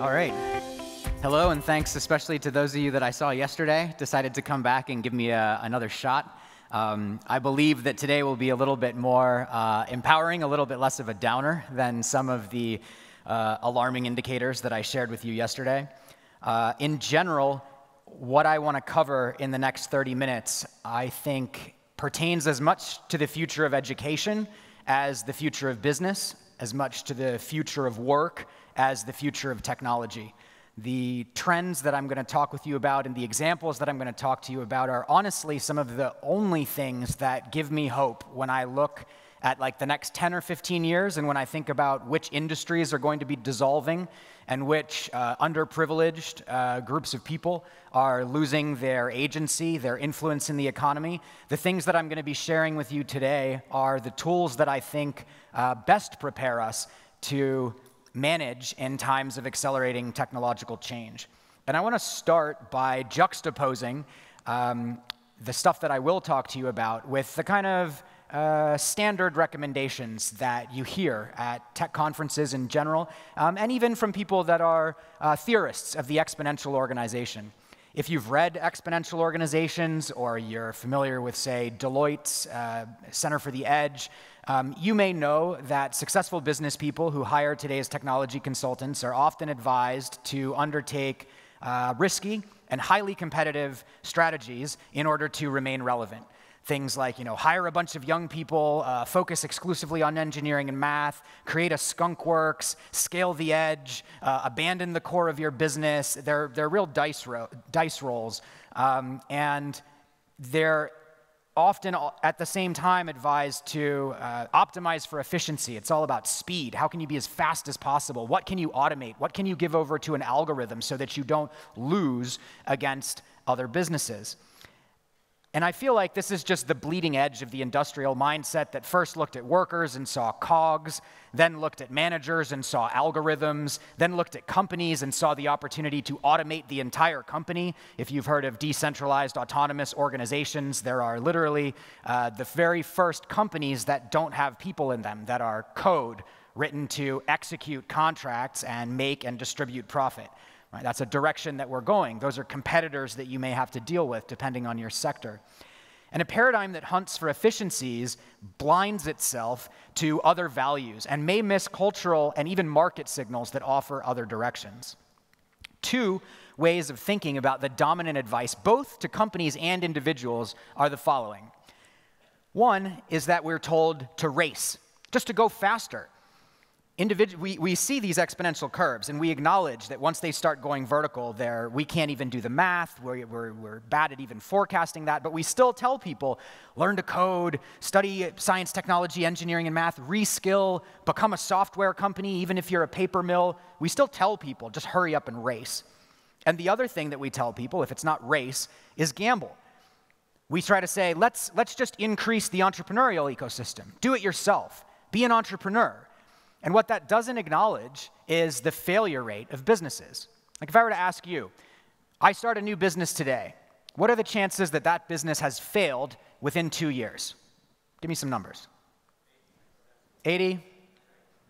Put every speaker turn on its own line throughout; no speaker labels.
All right. Hello, and thanks especially to those of you that I saw yesterday, decided to come back and give me another shot. I believe that today will be a little bit more empowering, a little bit less of a downer than some of the alarming indicators that I shared with you yesterday. In general, what I want to cover in the next 30 minutes, I think, pertains as much to the future of education as the future of business, as much to the future of work as the future of technology. The trends that I'm going to talk with you about and the examples that I'm going to talk to you about are honestly some of the only things that give me hope when I look at like the next 10 or 15 years and when I think about which industries are going to be dissolving and which underprivileged groups of people are losing their agency, their influence in the economy. The things that I'm going to be sharing with you today are the tools that I think best prepare us to manage in times of accelerating technological change. And I want to start by juxtaposing the stuff that I will talk to you about with the kind of standard recommendations that you hear at tech conferences in general, and even from people that are theorists of the exponential organization. If you've read exponential organizations or you're familiar with, say, Deloitte's Center for the Edge, you may know that successful business people who hire today's technology consultants are often advised to undertake risky and highly competitive strategies in order to remain relevant. Things like, hire a bunch of young people, focus exclusively on engineering and math, create a skunk works, scale the edge, abandon the core of your business. They're real dice rolls, and they're often at the same time advised to optimize for efficiency. It's all about speed. How can you be as fast as possible? What can you automate? What can you give over to an algorithm so that you don't lose against other businesses? And I feel like this is just the bleeding edge of the industrial mindset that first looked at workers and saw cogs, then looked at managers and saw algorithms, then looked at companies and saw the opportunity to automate the entire company. If you've heard of decentralized autonomous organizations, there are literally the very first companies that don't have people in them, that are code written to execute contracts and make and distribute profit. Right, that's a direction that we're going. Those are competitors that you may have to deal with depending on your sector. And a paradigm that hunts for efficiencies blinds itself to other values and may miss cultural and even market signals that offer other directions. Two ways of thinking about the dominant advice, both to companies and individuals, are the following. One is that we're told to race, just to go faster. We see these exponential curves, and we acknowledge that once they start going vertical, we can't even do the math. We're bad at even forecasting that, but we still tell people, learn to code, study science, technology, engineering, and math, reskill, become a software company, even if you're a paper mill. We still tell people, just hurry up and race. And the other thing that we tell people, if it's not race, is gamble. We try to say, let's just increase the entrepreneurial ecosystem. Do it yourself. Be an entrepreneur. And what that doesn't acknowledge is the failure rate of businesses. Like if I were to ask you, I start a new business today, what are the chances that that business has failed within 2 years? Give me some numbers. 80,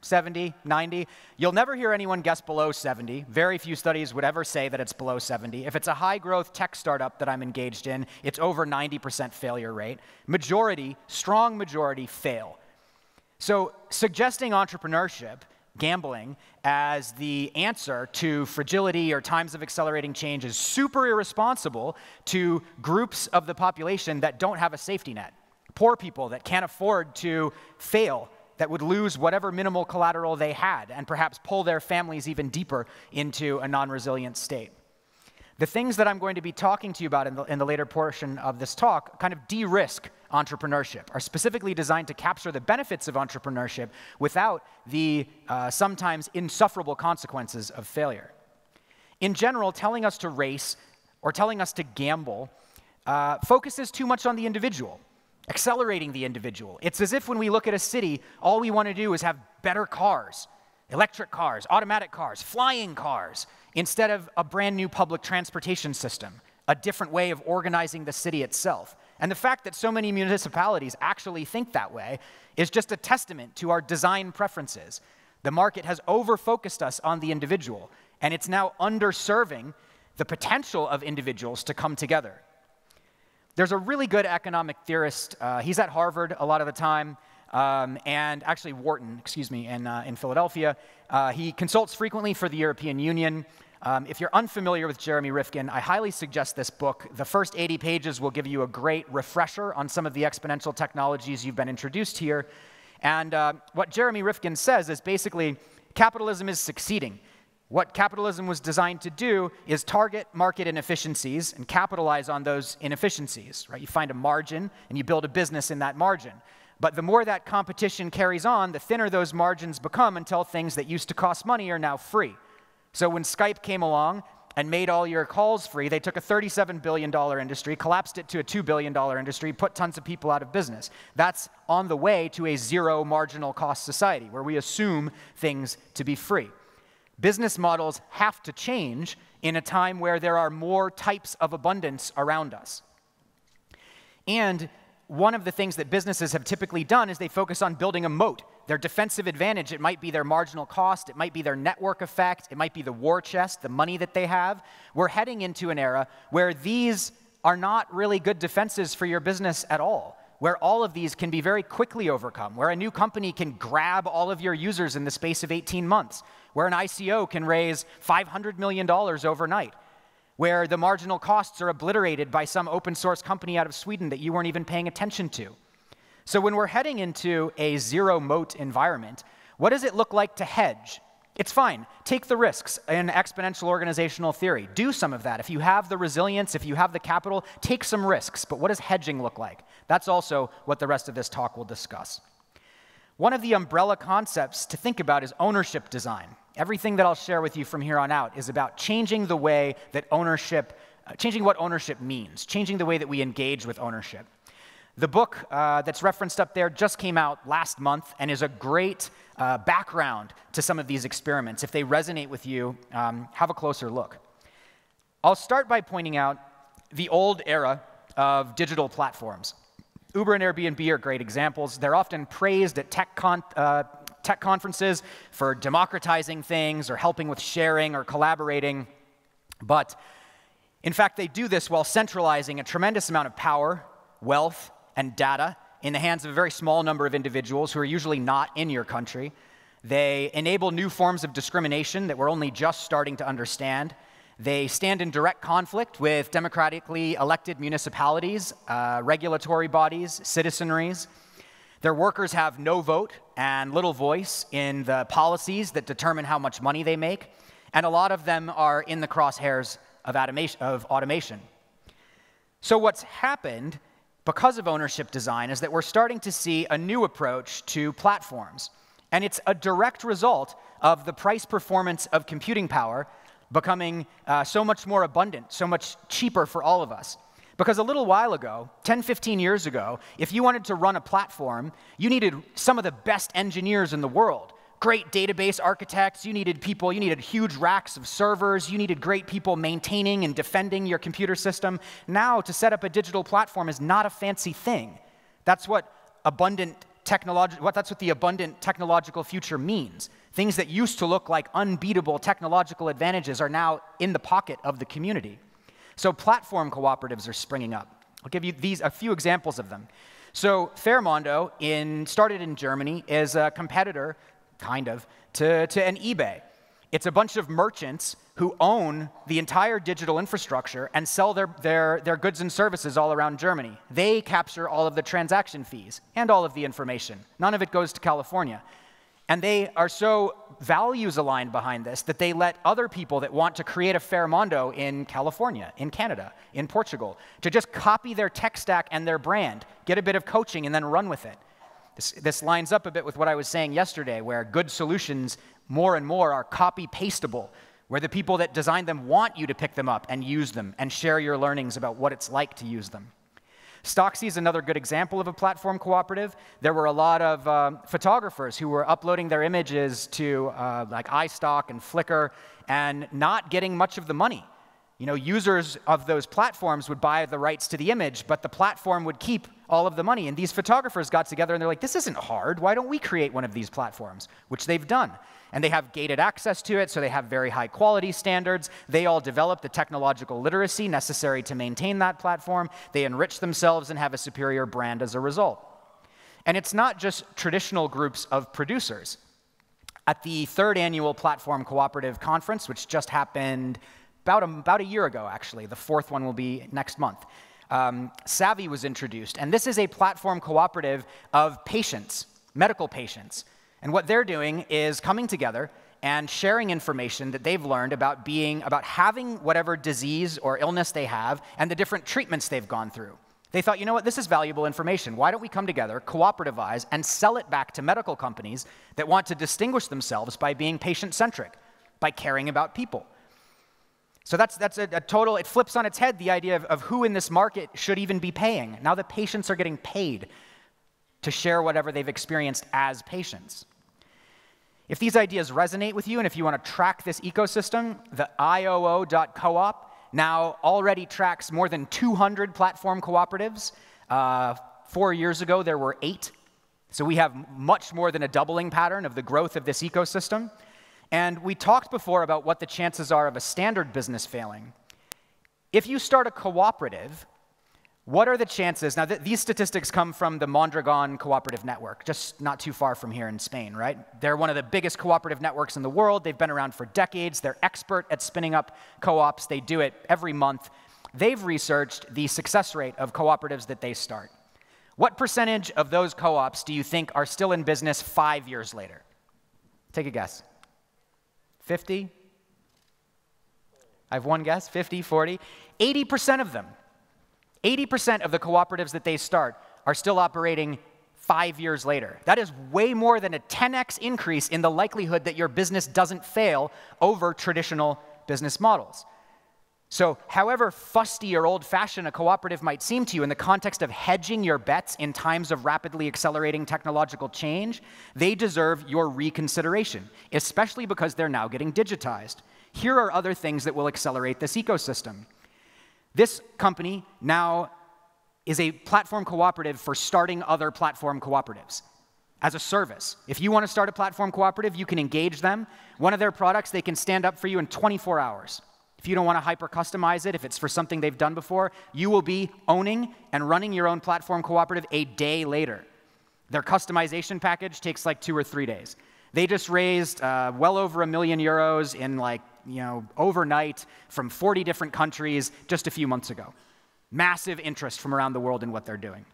70, 90. You'll never hear anyone guess below 70. Very few studies would ever say that it's below 70. If it's a high-growth tech startup that I'm engaged in, it's over 90% failure rate. Strong majority fail. So suggesting entrepreneurship, gambling, as the answer to fragility or times of accelerating change is super irresponsible to groups of the population that don't have a safety net. Poor people that can't afford to fail, that would lose whatever minimal collateral they had and perhaps pull their families even deeper into a non-resilient state. The things that I'm going to be talking to you about in the later portion of this talk kind of de-risk entrepreneurship, are specifically designed to capture the benefits of entrepreneurship without the sometimes insufferable consequences of failure. In general, telling us to race or telling us to gamble focuses too much on the individual, accelerating the individual. It's as if when we look at a city, all we want to do is have better cars, electric cars, automatic cars, flying cars, instead of a brand new public transportation system, a different way of organizing the city itself. And the fact that so many municipalities actually think that way is just a testament to our design preferences. The market has over-focused us on the individual, and it's now underserving the potential of individuals to come together. There's a really good economic theorist, he's at Harvard a lot of the time, and actually Wharton, in Philadelphia. He consults frequently for the European Union. If you're unfamiliar with Jeremy Rifkin, I highly suggest this book. The first 80 pages will give you a great refresher on some of the exponential technologies you've been introduced here. And what Jeremy Rifkin says is basically capitalism is succeeding. What capitalism was designed to do is target market inefficiencies and capitalize on those inefficiencies, right? You find a margin and you build a business in that margin. But the more that competition carries on, the thinner those margins become until things that used to cost money are now free. So when Skype came along and made all your calls free, they took a $37 billion industry, collapsed it to a $2 billion industry, put tons of people out of business. That's on the way to a zero marginal cost society, where we assume things to be free. Business models have to change in a time where there are more types of abundance around us. And one of the things that businesses have typically done is they focus on building a moat. Their defensive advantage, it might be their marginal cost, it might be their network effect, it might be the war chest, the money that they have. We're heading into an era where these are not really good defenses for your business at all, where all of these can be very quickly overcome, where a new company can grab all of your users in the space of 18 months, where an ICO can raise $500 million overnight, where the marginal costs are obliterated by some open source company out of Sweden that you weren't even paying attention to. So when we're heading into a zero moat environment, what does it look like to hedge? It's fine. Take the risks in exponential organizational theory. Do some of that. If you have the resilience, if you have the capital, take some risks. But what does hedging look like? That's also what the rest of this talk will discuss. One of the umbrella concepts to think about is ownership design. Everything that I'll share with you from here on out is about changing the way that changing what ownership means, changing the way that we engage with ownership. The book that's referenced up there just came out last month and is a great background to some of these experiments. If they resonate with you, have a closer look. I'll start by pointing out the old era of digital platforms. Uber and Airbnb are great examples. They're often praised at tech conferences for democratizing things or helping with sharing or collaborating. But in fact, they do this while centralizing a tremendous amount of power, wealth, and data in the hands of a very small number of individuals who are usually not in your country. They enable new forms of discrimination that we're only just starting to understand. They stand in direct conflict with democratically elected municipalities, regulatory bodies, citizenries. Their workers have no vote and little voice in the policies that determine how much money they make, and a lot of them are in the crosshairs of automation. So what's happened because of ownership design is that we're starting to see a new approach to platforms. And it's a direct result of the price performance of computing power becoming so much more abundant, so much cheaper for all of us. Because a little while ago, 10, 15 years ago, if you wanted to run a platform, you needed some of the best engineers in the world. Great database architects, you needed huge racks of servers, you needed great people maintaining and defending your computer system. Now, to set up a digital platform is not a fancy thing. That's what that's what the abundant technological future means. Things that used to look like unbeatable technological advantages are now in the pocket of the community. So platform cooperatives are springing up. I'll give you a few examples of them. So Fairmondo, started in Germany, is a competitor kind of, to an eBay. It's a bunch of merchants who own the entire digital infrastructure and sell their goods and services all around Germany. They capture all of the transaction fees and all of the information. None of it goes to California. And they are so values aligned behind this that they let other people that want to create a Fairmondo in California, in Canada, in Portugal, to just copy their tech stack and their brand, get a bit of coaching, and then run with it. This lines up a bit with what I was saying yesterday, where good solutions more and more are copy-pastable, where the people that design them want you to pick them up and use them and share your learnings about what it's like to use them. Stocksy is another good example of a platform cooperative. There were a lot of photographers who were uploading their images to like iStock and Flickr and not getting much of the money. Users of those platforms would buy the rights to the image, but the platform would keep all of the money. And these photographers got together and they're like, this isn't hard. Why don't we create one of these platforms? Which they've done. And they have gated access to it, so they have very high quality standards. They all develop the technological literacy necessary to maintain that platform. They enrich themselves and have a superior brand as a result. And it's not just traditional groups of producers. At the 3rd annual Platform Cooperative Conference, which just happened about a year ago, actually, the 4th one will be next month, Savvy was introduced. And this is a platform cooperative of patients, medical patients. And what they're doing is coming together and sharing information that they've learned about having whatever disease or illness they have and the different treatments they've gone through. They thought, you know what, this is valuable information. Why don't we come together, cooperativize, and sell it back to medical companies that want to distinguish themselves by being patient-centric, by caring about people. So that's a total, it flips on its head the idea of who in this market should even be paying. Now the patients are getting paid to share whatever they've experienced as patients. If these ideas resonate with you, and if you want to track this ecosystem, the IOO.coop now already tracks more than 200 platform cooperatives. 4 years ago, there were 8. So we have much more than a doubling pattern of the growth of this ecosystem. And we talked before about what the chances are of a standard business failing. If you start a cooperative, what are the chances? Now, these statistics come from the Mondragon Cooperative Network, just not too far from here in Spain, right? They're one of the biggest cooperative networks in the world. They've been around for decades. They're expert at spinning up co-ops. They do it every month. They've researched the success rate of cooperatives that they start. What percentage of those co-ops do you think are still in business 5 years later? Take a guess. 50? I have one guess, 50, 40? 80% of them. 80% of the cooperatives that they start are still operating 5 years later. That is way more than a 10x increase in the likelihood that your business doesn't fail over traditional business models. So however fusty or old-fashioned a cooperative might seem to you in the context of hedging your bets in times of rapidly accelerating technological change, they deserve your reconsideration, especially because they're now getting digitized. Here are other things that will accelerate this ecosystem. This company now is a platform cooperative for starting other platform cooperatives as a service. If you want to start a platform cooperative, you can engage them. One of their products, they can stand up for you in 24 hours. If you don't want to hyper-customize it, if it's for something they've done before, you will be owning and running your own platform cooperative a day later. Their customization package takes like 2 or 3 days. They just raised well over €1 million in overnight from 40 different countries just a few months ago. Massive interest from around the world in what they're doing.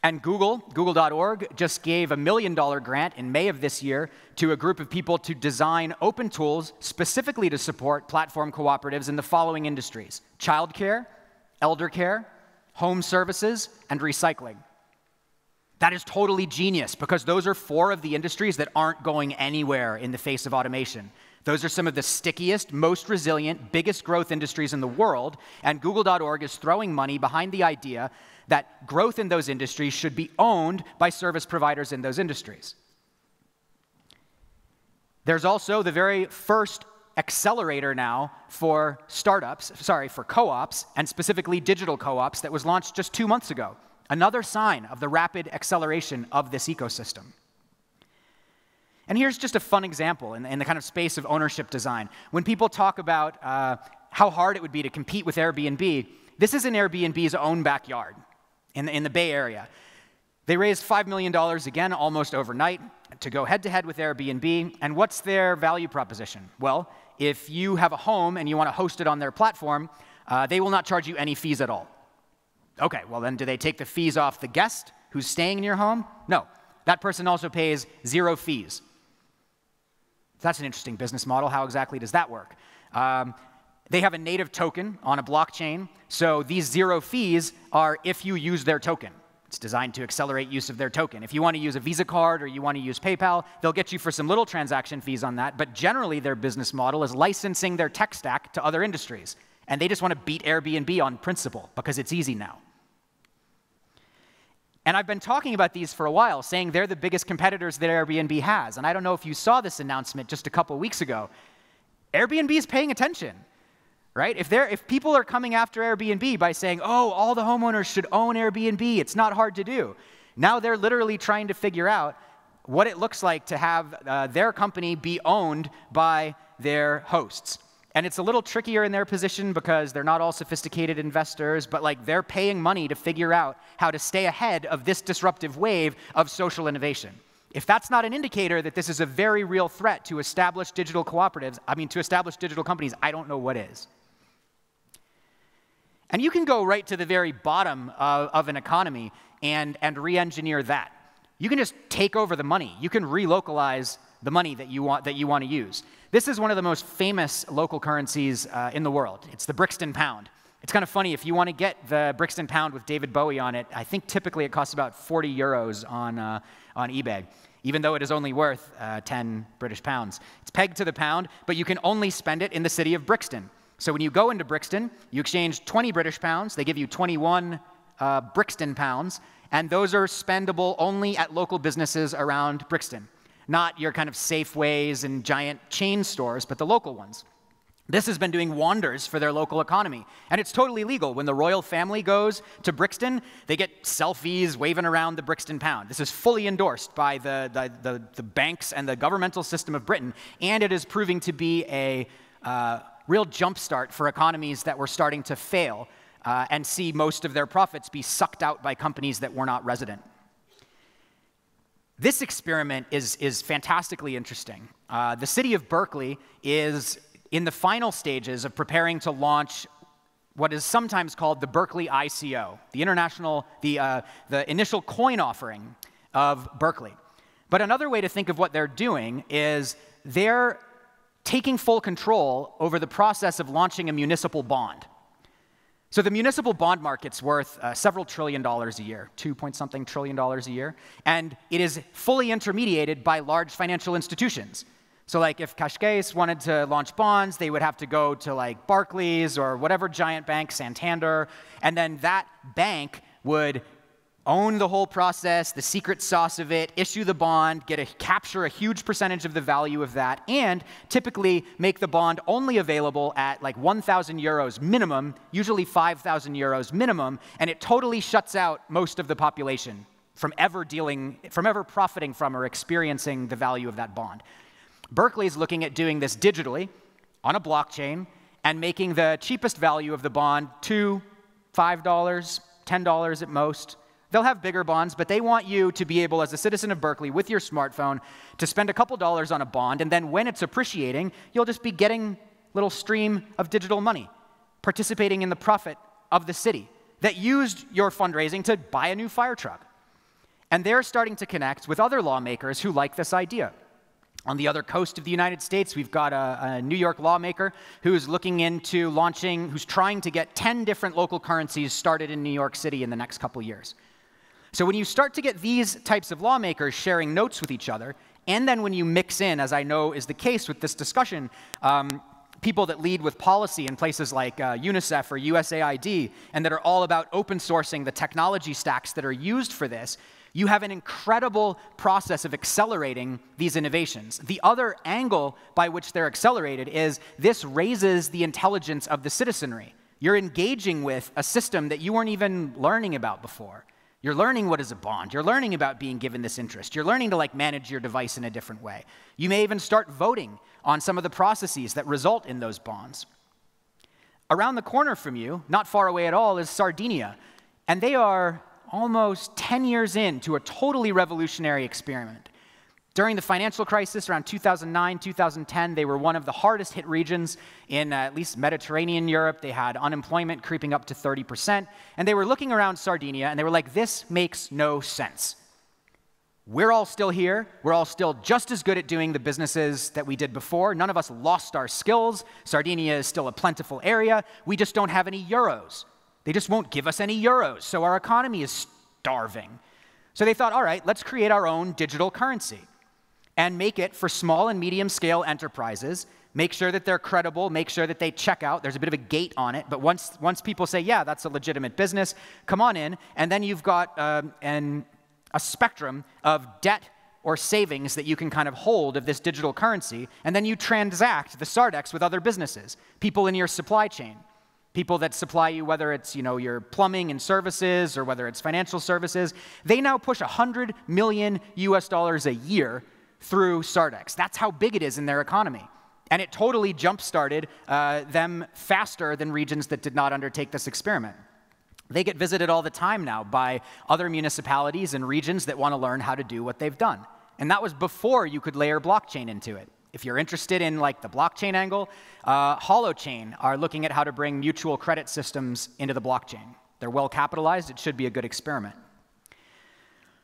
And Google.org just gave a $1 million grant in May of this year to a group of people to design open tools specifically to support platform cooperatives in the following industries: childcare, elder care, home services, and recycling. That is totally genius, because those are 4 of the industries that aren't going anywhere in the face of automation. Those are some of the stickiest, most resilient, biggest growth industries in the world, and Google.org is throwing money behind the idea that growth in those industries should be owned by service providers in those industries. There's also the very first accelerator now for for co-ops, and specifically digital co-ops, that was launched just 2 months ago. Another sign of the rapid acceleration of this ecosystem. And here's just a fun example in the kind of space of ownership design. When people talk about how hard it would be to compete with Airbnb, this is in Airbnb's own backyard in the Bay Area. They raised $5 million, again, almost overnight, to go head-to-head with Airbnb. And what's their value proposition? Well, if you have a home and you want to host it on their platform, they will not charge you any fees at all. Okay, well then, do they take the fees off the guest who's staying in your home? No. That person also pays 0 fees. That's an interesting business model. How exactly does that work? They have a native token on a blockchain, so these 0 fees are if you use their token. It's designed to accelerate use of their token. If you want to use a Visa card or you want to use PayPal, they'll get you for some little transaction fees on that, but generally their business model is licensing their tech stack to other industries, and they just want to beat Airbnb on principle because it's easy now. And I've been talking about these for a while, saying they're the biggest competitors that Airbnb has. And I don't know if you saw this announcement just a couple weeks ago. Airbnb is paying attention. right? If people are coming after Airbnb by saying, oh, all the homeowners should own Airbnb, it's not hard to do. Now they're literally trying to figure out what it looks like to have their company be owned by their hosts. And it's a little trickier in their position because they're not all sophisticated investors, but like they're paying money to figure out how to stay ahead of this disruptive wave of social innovation. If that's not an indicator that this is a very real threat to established digital cooperatives, to established digital companies, I don't know what is. And you can go right to the very bottom of an economy and re-engineer that. You can just take over the money. You can relocalize the money that you want to use. This is one of the most famous local currencies in the world. It's the Brixton pound. It's kind of funny, if you want to get the Brixton pound with David Bowie on it, I think typically it costs about 40 euros on eBay, even though it is only worth 10 British pounds. It's pegged to the pound, but you can only spend it in the city of Brixton. So when you go into Brixton, you exchange 20 British pounds, they give you 21 Brixton pounds, and those are spendable only at local businesses around Brixton. Not your kind of Safeways and giant chain stores, but the local ones. This has been doing wonders for their local economy. And it's totally legal. When the royal family goes to Brixton, they get selfies waving around the Brixton pound. This is fully endorsed by the banks and the governmental system of Britain, and it is proving to be a real jumpstart for economies that were starting to fail and see most of their profits be sucked out by companies that were not resident. This experiment is fantastically interesting. The city of Berkeley is in the final stages of preparing to launch what is sometimes called the Berkeley ICO, the initial coin offering of Berkeley. But another way to think of what they're doing is they're taking full control over the process of launching a municipal bond. So the municipal bond market's worth several $1 trillion a year, 2-point-something trillion a year, and it is fully intermediated by large financial institutions. So like if Cascais wanted to launch bonds, they would have to go to like Barclays or whatever giant bank, Santander, and then that bank would own the whole process, the secret sauce of it, issue the bond, capture a huge percentage of the value of that, and typically make the bond only available at like 1,000 euros minimum, usually 5,000 euros minimum, and it totally shuts out most of the population from ever profiting from or experiencing the value of that bond. Berkeley's looking at doing this digitally on a blockchain and making the cheapest value of the bond $2, $5, $10 at most. They'll have bigger bonds, but they want you to be able, as a citizen of Berkeley, with your smartphone, to spend a couple dollars on a bond, and then when it's appreciating, you'll just be getting a little stream of digital money, participating in the profit of the city that used your fundraising to buy a new fire truck. And they're starting to connect with other lawmakers who like this idea. On the other coast of the United States, we've got a New York lawmaker who's looking into who's trying to get 10 different local currencies started in New York City in the next couple years. So when you start to get these types of lawmakers sharing notes with each other, and then when you mix in, as I know is the case with this discussion, people that lead with policy in places like UNICEF or USAID, and that are all about open sourcing the technology stacks that are used for this, you have an incredible process of accelerating these innovations. The other angle by which they're accelerated is this raises the intelligence of the citizenry. You're engaging with a system that you weren't even learning about before. You're learning what is a bond. You're learning about being given this interest. You're learning to like manage your device in a different way. You may even start voting on some of the processes that result in those bonds. Around the corner from you, not far away at all, is Sardinia. And they are almost 10 years into a totally revolutionary experiment. During the financial crisis around 2009, 2010, they were one of the hardest hit regions in at least Mediterranean Europe. They had unemployment creeping up to 30%. And they were looking around Sardinia, and they were like, this makes no sense. We're all still here. We're all still just as good at doing the businesses that we did before. None of us lost our skills. Sardinia is still a plentiful area. We just don't have any euros. They just won't give us any euros, so our economy is starving. So they thought, all right, let's create our own digital currency and make it for small and medium-scale enterprises, make sure that they're credible, make sure that they check out. There's a bit of a gate on it, but once people say, yeah, that's a legitimate business, come on in, and then you've got a spectrum of debt or savings that you can kind of hold of this digital currency, and then you transact the Sardex with other businesses, people in your supply chain, people that supply you, whether it's your plumbing and services or whether it's financial services. They now push $100 million a year through Sardex. That's how big it is in their economy. And it totally jump-started them faster than regions that did not undertake this experiment. They get visited all the time now by other municipalities and regions that want to learn how to do what they've done. And that was before you could layer blockchain into it. If you're interested in like the blockchain angle, Holochain are looking at how to bring mutual credit systems into the blockchain. They're well capitalized. It should be a good experiment.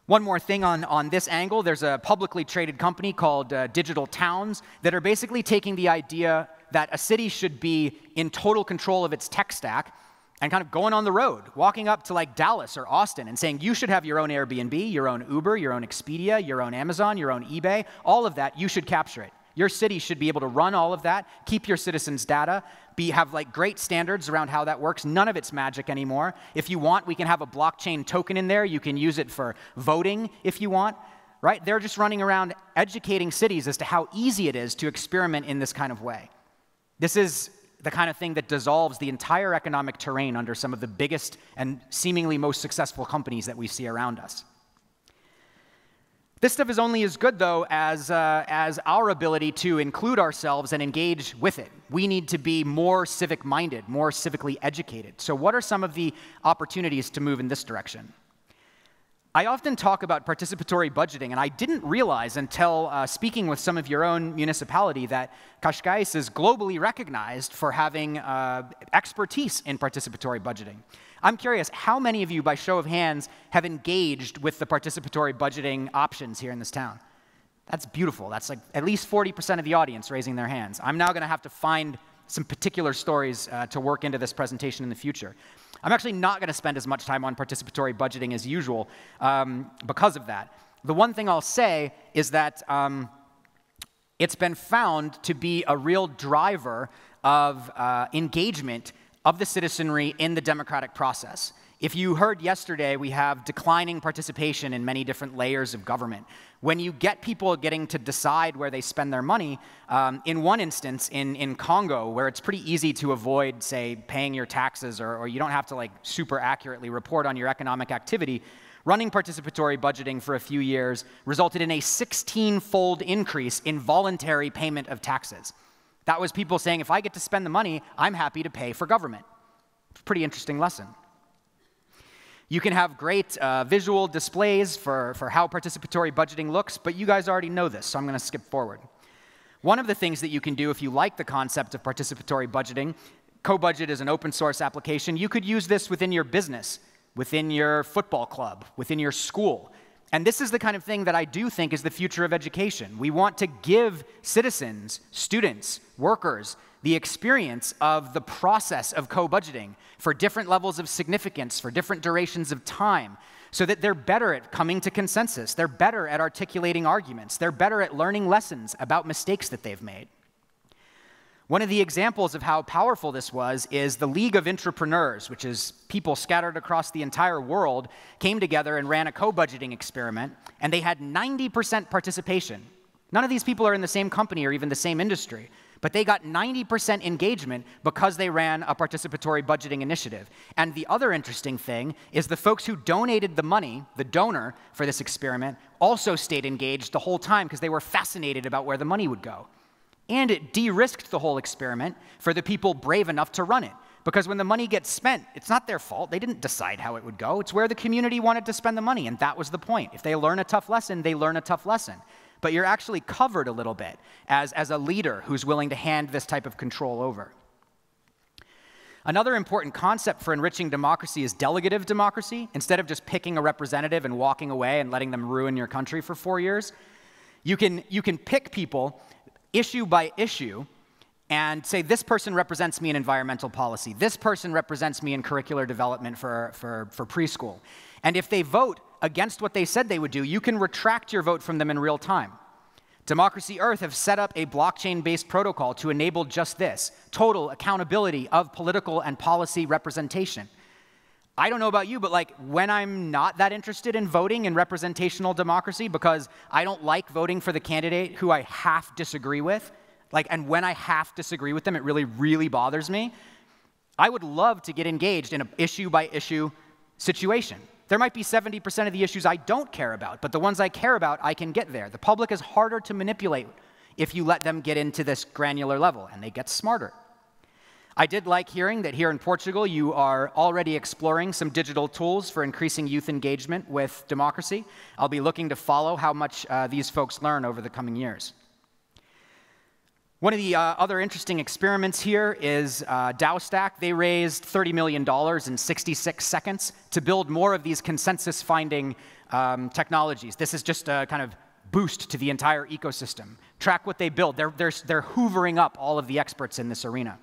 One more thing on this angle, there's a publicly traded company called Digital Towns that are basically taking the idea that a city should be in total control of its tech stack and kind of going on the road, walking up to like Dallas or Austin and saying, you should have your own Airbnb, your own Uber, your own Expedia, your own Amazon, your own eBay, all of that, you should capture it. Your city should be able to run all of that, keep your citizens' data, have like great standards around how that works. None of it's magic anymore. If you want, we can have a blockchain token in there. You can use it for voting if you want, right? They're just running around educating cities as to how easy it is to experiment in this kind of way. This is the kind of thing that dissolves the entire economic terrain under some of the biggest and seemingly most successful companies that we see around us. This stuff is only as good, though, as our ability to include ourselves and engage with it. We need to be more civic-minded, more civically educated. So what are some of the opportunities to move in this direction? I often talk about participatory budgeting, and I didn't realize until speaking with some of your own municipality that Cascais is globally recognized for having expertise in participatory budgeting. I'm curious, how many of you, by show of hands, have engaged with the participatory budgeting options here in this town? That's beautiful. That's like at least 40% of the audience raising their hands. I'm now going to have to find some particular stories to work into this presentation in the future. I'm actually not going to spend as much time on participatory budgeting as usual because of that. The one thing I'll say is that it's been found to be a real driver of engagement of the citizenry in the democratic process. If you heard yesterday, we have declining participation in many different layers of government. When you get people getting to decide where they spend their money, in one instance, in Congo, where it's pretty easy to avoid, say, paying your taxes, or you don't have to like super accurately report on your economic activity, running participatory budgeting for a few years resulted in a 16-fold increase in voluntary payment of taxes. That was people saying, if I get to spend the money, I'm happy to pay for government. It's a pretty interesting lesson. You can have great visual displays for how participatory budgeting looks, but you guys already know this, so I'm going to skip forward. One of the things that you can do if you like the concept of participatory budgeting, CoBudget is an open source application. You could use this within your business, within your football club, within your school. And this is the kind of thing that I do think is the future of education. We want to give citizens, students, workers, the experience of the process of co-budgeting for different levels of significance, for different durations of time, so that they're better at coming to consensus, they're better at articulating arguments, they're better at learning lessons about mistakes that they've made. One of the examples of how powerful this was is the League of Entrepreneurs, which is people scattered across the entire world, came together and ran a co-budgeting experiment, and they had 90% participation. None of these people are in the same company or even the same industry, but they got 90% engagement because they ran a participatory budgeting initiative. And the other interesting thing is the folks who donated the money, the donor for this experiment, also stayed engaged the whole time because they were fascinated about where the money would go. And it de-risked the whole experiment for the people brave enough to run it. Because when the money gets spent, it's not their fault. They didn't decide how it would go. It's where the community wanted to spend the money, and that was the point. If they learn a tough lesson, they learn a tough lesson. But you're actually covered a little bit as a leader who's willing to hand this type of control over. Another important concept for enriching democracy is delegative democracy. Instead of just picking a representative and walking away and letting them ruin your country for 4 years, you can pick people issue by issue and say, this person represents me in environmental policy. This person represents me in curricular development for preschool. And if they vote against what they said they would do, you can retract your vote from them in real time. Democracy Earth have set up a blockchain-based protocol to enable just this, total accountability of political and policy representation. I don't know about you, but like when I'm not that interested in voting in representational democracy because I don't like voting for the candidate who I half disagree with, and when I half disagree with them, it really, really bothers me. I would love to get engaged in an issue-by-issue situation. There might be 70% of the issues I don't care about, but the ones I care about, I can get there. The public is harder to manipulate if you let them get into this granular level, and they get smarter. I did like hearing that here in Portugal, you are already exploring some digital tools for increasing youth engagement with democracy. I'll be looking to follow how much these folks learn over the coming years. One of the other interesting experiments here is DAOstack. They raised $30 million in 66 seconds to build more of these consensus-finding technologies. This is just a kind of boost to the entire ecosystem. Track what they build. They're hoovering up all of the experts in this arena.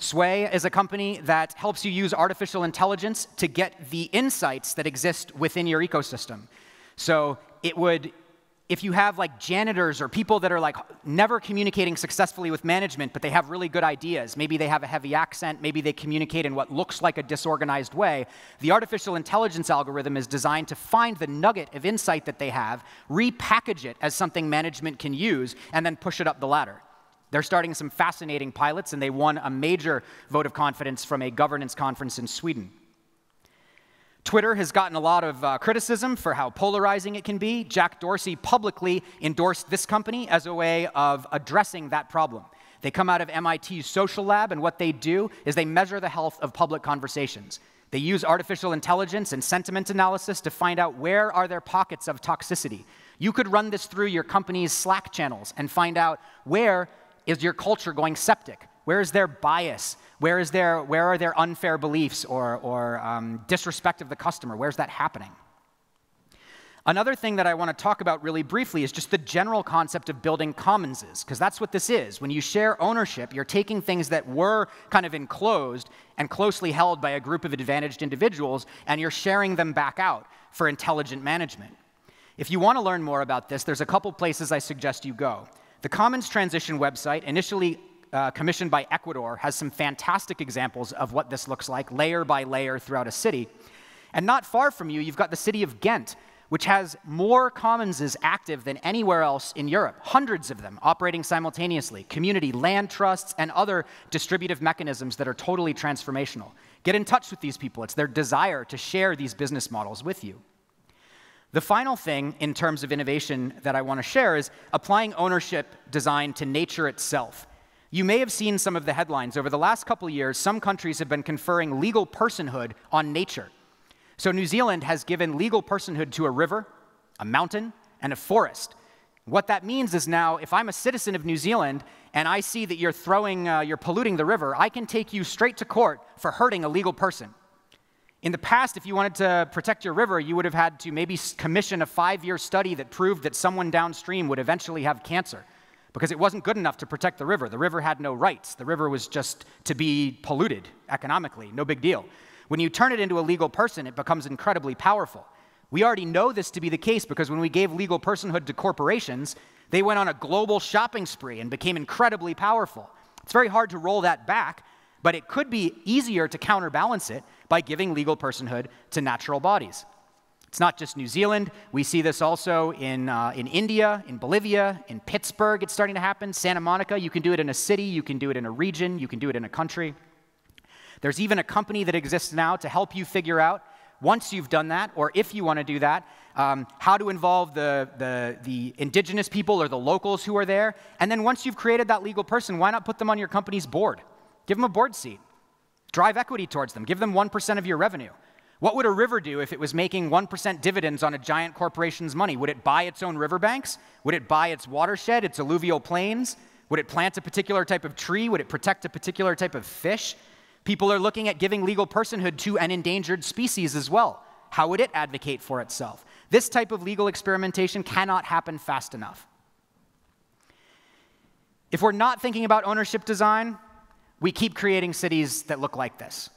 Sway is a company that helps you use artificial intelligence to get the insights that exist within your ecosystem. So if you have like janitors or people that are like never communicating successfully with management, but they have really good ideas, maybe they have a heavy accent, maybe they communicate in what looks like a disorganized way, the artificial intelligence algorithm is designed to find the nugget of insight that they have, repackage it as something management can use, and then push it up the ladder. They're starting some fascinating pilots, and they won a major vote of confidence from a governance conference in Sweden. Twitter has gotten a lot of criticism for how polarizing it can be. Jack Dorsey publicly endorsed this company as a way of addressing that problem. They come out of MIT's Social Lab, and what they do is they measure the health of public conversations. They use artificial intelligence and sentiment analysis to find out where are there pockets of toxicity. You could run this through your company's Slack channels and find out where is your culture going septic? Where is there bias? Where are there unfair beliefs or disrespect of the customer? Where's that happening? Another thing that I want to talk about really briefly is just the general concept of building commonses, because that's what this is. When you share ownership, you're taking things that were kind of enclosed and closely held by a group of advantaged individuals, and you're sharing them back out for intelligent management. If you want to learn more about this, there's a couple places I suggest you go. The Commons Transition website, initially commissioned by Ecuador, has some fantastic examples of what this looks like, layer by layer throughout a city. And not far from you, you've got the city of Ghent, which has more commonses active than anywhere else in Europe, hundreds of them operating simultaneously, community, land trusts, and other distributive mechanisms that are totally transformational. Get in touch with these people. It's their desire to share these business models with you. The final thing in terms of innovation that I want to share is applying ownership design to nature itself. You may have seen some of the headlines. Over the last couple of years, some countries have been conferring legal personhood on nature. So New Zealand has given legal personhood to a river, a mountain, and a forest. What that means is now, if I'm a citizen of New Zealand and I see that you're polluting the river, I can take you straight to court for hurting a legal person. In the past, if you wanted to protect your river, you would have had to maybe commission a 5-year study that proved that someone downstream would eventually have cancer, because it wasn't good enough to protect the river. The river had no rights. The river was just to be polluted economically, no big deal. When you turn it into a legal person, it becomes incredibly powerful. We already know this to be the case because when we gave legal personhood to corporations, they went on a global shopping spree and became incredibly powerful. It's very hard to roll that back, but it could be easier to counterbalance it by giving legal personhood to natural bodies. It's not just New Zealand. We see this also in India, in Bolivia, in Pittsburgh. It's starting to happen. Santa Monica, you can do it in a city. You can do it in a region. You can do it in a country. There's even a company that exists now to help you figure out, once you've done that, or if you want to do that, how to involve the indigenous people or the locals who are there. And then once you've created that legal person, why not put them on your company's board? Give them a board seat. Drive equity towards them. Give them 1% of your revenue. What would a river do if it was making 1% dividends on a giant corporation's money? Would it buy its own riverbanks? Would it buy its watershed, its alluvial plains? Would it plant a particular type of tree? Would it protect a particular type of fish? People are looking at giving legal personhood to an endangered species as well. How would it advocate for itself? This type of legal experimentation cannot happen fast enough. If we're not thinking about ownership design, we keep creating cities that look like this,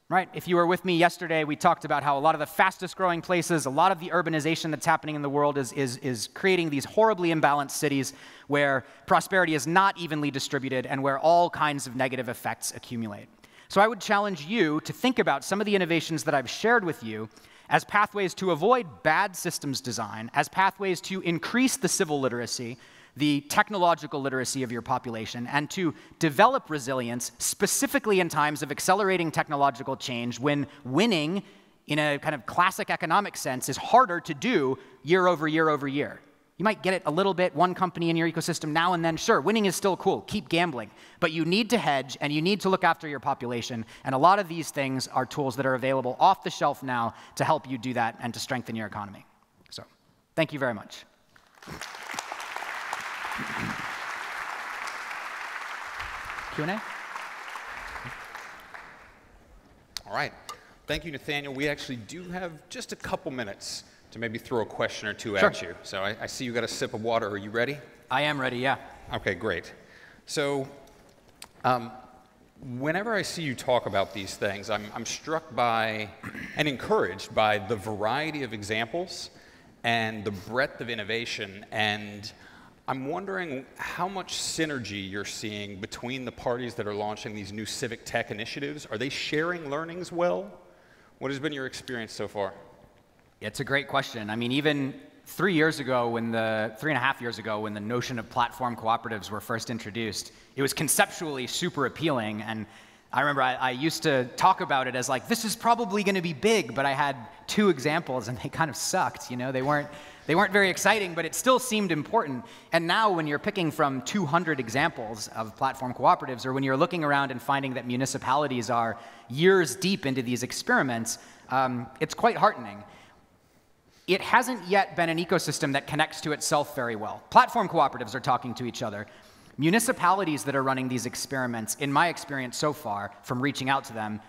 right? If you were with me yesterday, we talked about how a lot of the fastest growing places, a lot of the urbanization that's happening in the world is creating these horribly imbalanced cities where prosperity is not evenly distributed and where all kinds of negative effects accumulate. So I would challenge you to think about some of the innovations that I've shared with you as pathways to avoid bad systems design, as pathways to increase the civil literacy, the technological literacy of your population, and to develop resilience specifically in times of accelerating technological change when winning in a kind of classic economic sense is harder to do year over year over year. You might get it a little bit, one company in your ecosystem now and then, sure, winning is still cool, keep gambling. But you need to hedge and you need to look after your population. And a lot of these things are tools that are available off the shelf now to help you do that and to strengthen your economy. So, thank you very much. Q&A?
All right. Thank you, Nathaniel. We actually do have just a couple minutes to maybe throw a question or two at you. So I see you got a sip of water. Are you ready?
I am ready, yeah.
Okay, great. So whenever I see you talk about these things, I'm struck by and encouraged by the variety of examples and the breadth of innovation. And I'm wondering how much synergy you're seeing between the parties that are launching these new civic tech initiatives. Are they sharing learnings well? What has been your experience so far?
It's a great question. I mean, even 3 years ago, 3.5 years ago, when the notion of platform cooperatives were first introduced, it was conceptually super appealing. And I remember I used to talk about it as like, this is probably going to be big, but I had 2 examples and they kind of sucked. You know, they weren't very exciting, but it still seemed important. And now when you're picking from 200 examples of platform cooperatives, or when you're looking around and finding that municipalities are years deep into these experiments, it's quite heartening. It hasn't yet been an ecosystem that connects to itself very well. Platform cooperatives are talking to each other. Municipalities that are running these experiments, in my experience so far, from reaching out to them,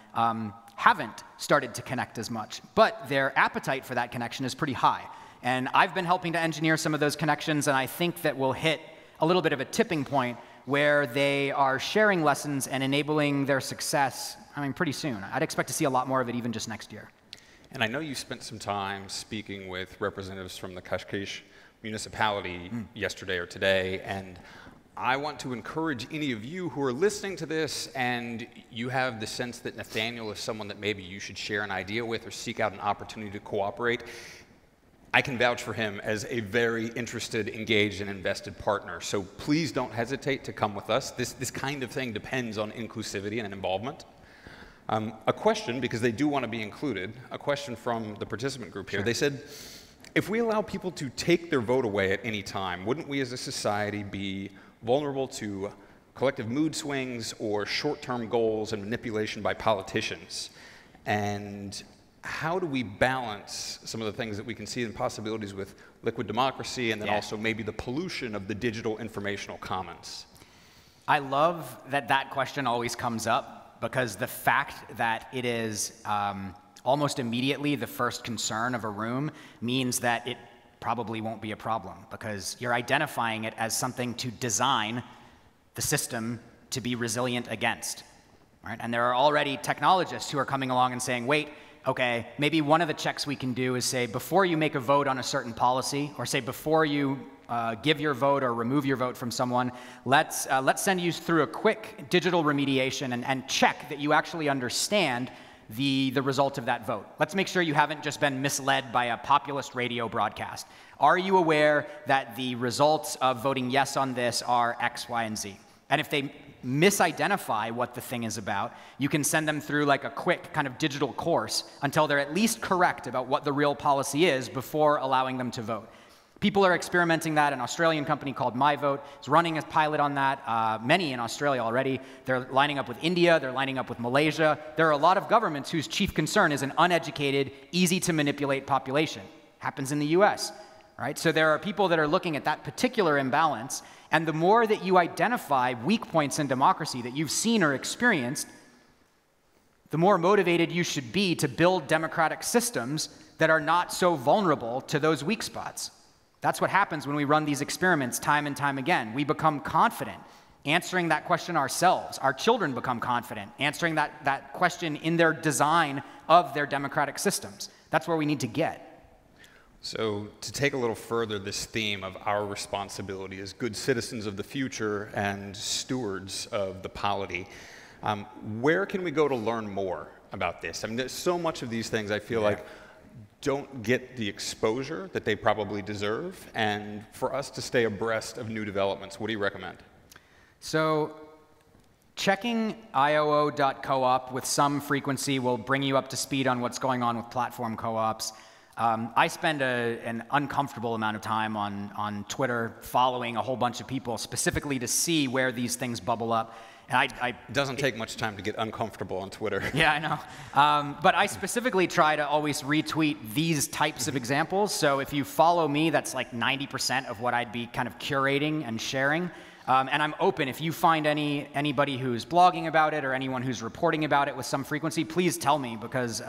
haven't started to connect as much. But their appetite for that connection is pretty high. And I've been helping to engineer some of those connections, and I think that we'll hit a little bit of a tipping point where they are sharing lessons and enabling their success, I mean, pretty soon. I'd expect to see a lot more of it even just next year.
And I know you spent some time speaking with representatives from the Cascais municipality yesterday or today, and I want to encourage any of you who are listening to this and you have the sense that Nathaniel is someone that maybe you should share an idea with or seek out an opportunity to cooperate. I can vouch for him as a very interested, engaged, and invested partner. So please don't hesitate to come with us. This kind of thing depends on inclusivity and involvement. A question, because they do want to be included, a question from the participant group here. Sure. They said, if we allow people to take their vote away at any time, wouldn't we as a society be vulnerable to collective mood swings or short-term goals and manipulation by politicians? And how do we balance some of the things that we can see in possibilities with liquid democracy and then also maybe the pollution of the digital informational commons?
I love that that question always comes up, because the fact that it is almost immediately the first concern of a room means that it probably won't be a problem, because you're identifying it as something to design the system to be resilient against. Right? And there are already technologists who are coming along and saying, wait, okay, maybe one of the checks we can do is say, before you make a vote on a certain policy, or say before you give your vote or remove your vote from someone, let's send you through a quick digital remediation and check that you actually understand the result of that vote. Let's make sure you haven't just been misled by a populist radio broadcast. Are you aware that the results of voting yes on this are X, Y, and Z? And if they misidentify what the thing is about, you can send them through like a quick kind of digital course until they're at least correct about what the real policy is before allowing them to vote. People are experimenting that. An Australian company called MyVote is running a pilot on that. Many in Australia already. They're lining up with India. They're lining up with Malaysia. There are a lot of governments whose chief concern is an uneducated, easy-to-manipulate population. Happens in the US, right? So there are people that are looking at that particular imbalance, and the more that you identify weak points in democracy that you've seen or experienced, the more motivated you should be to build democratic systems that are not so vulnerable to those weak spots. That's what happens when we run these experiments time and time again. We become confident answering that question ourselves. Our children become confident answering that question in their design of their democratic systems. That's where we need to get.
So to take a little further this theme of our responsibility as good citizens of the future and stewards of the polity, Where can we go to learn more about this? I mean, there's so much of these things I feel like don't get the exposure that they probably deserve. And for us to stay abreast of new developments, what do you recommend?
So checking ioo.coop with some frequency will bring you up to speed on what's going on with platform co-ops. I spend an uncomfortable amount of time on Twitter following a whole bunch of people specifically to see where these things bubble up. And
it doesn't take much time to get uncomfortable on Twitter.
Yeah, I know. But I specifically try to always retweet these types of examples. So if you follow me, that's like 90% of what I'd be kind of curating and sharing. And I'm open. If you find anybody who's blogging about it or anyone who's reporting about it with some frequency, please tell me, because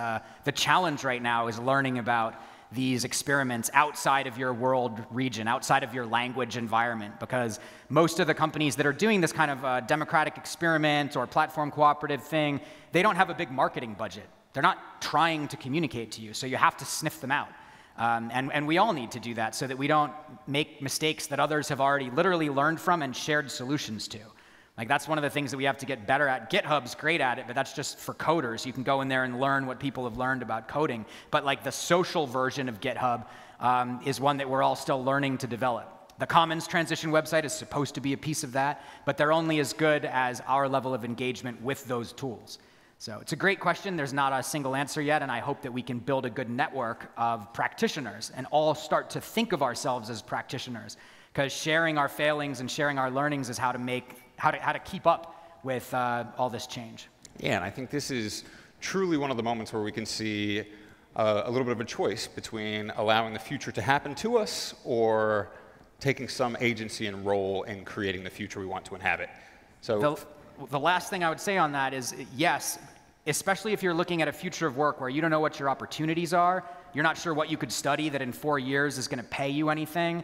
the challenge right now is learning about these experiments outside of your world region, outside of your language environment, because most of the companies that are doing this kind of democratic experiment or platform cooperative thing, they don't have a big marketing budget. They're not trying to communicate to you, so you have to sniff them out. And we all need to do that so that we don't make mistakes that others have already literally learned from and shared solutions to. Like, that's one of the things that we have to get better at. GitHub's great at it, but that's just for coders. You can go in there and learn what people have learned about coding. But like the social version of GitHub is one that we're all still learning to develop. The Commons transition website is supposed to be a piece of that, but they're only as good as our level of engagement with those tools. So it's a great question. There's not a single answer yet, and I hope that we can build a good network of practitioners and all start to think of ourselves as practitioners, because sharing our failings and sharing our learnings is how to keep up with all this change.
Yeah, and I think this is truly one of the moments where we can see a little bit of a choice between allowing the future to happen to us or taking some agency and role in creating the future we want to inhabit. So
the last thing I would say on that is, yes, especially if you're looking at a future of work where you don't know what your opportunities are, you're not sure what you could study that in 4 years is going to pay you anything,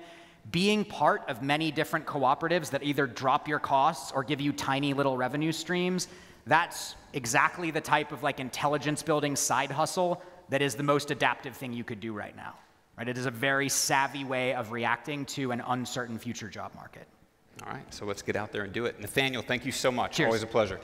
being part of many different cooperatives that either drop your costs or give you tiny little revenue streams, that's exactly the type of like intelligence building side hustle that is the most adaptive thing you could do right now. Right? It is a very savvy way of reacting to an uncertain future job market.
All right, so let's get out there and do it. Nathaniel, thank you so much.
Cheers.
Always a pleasure.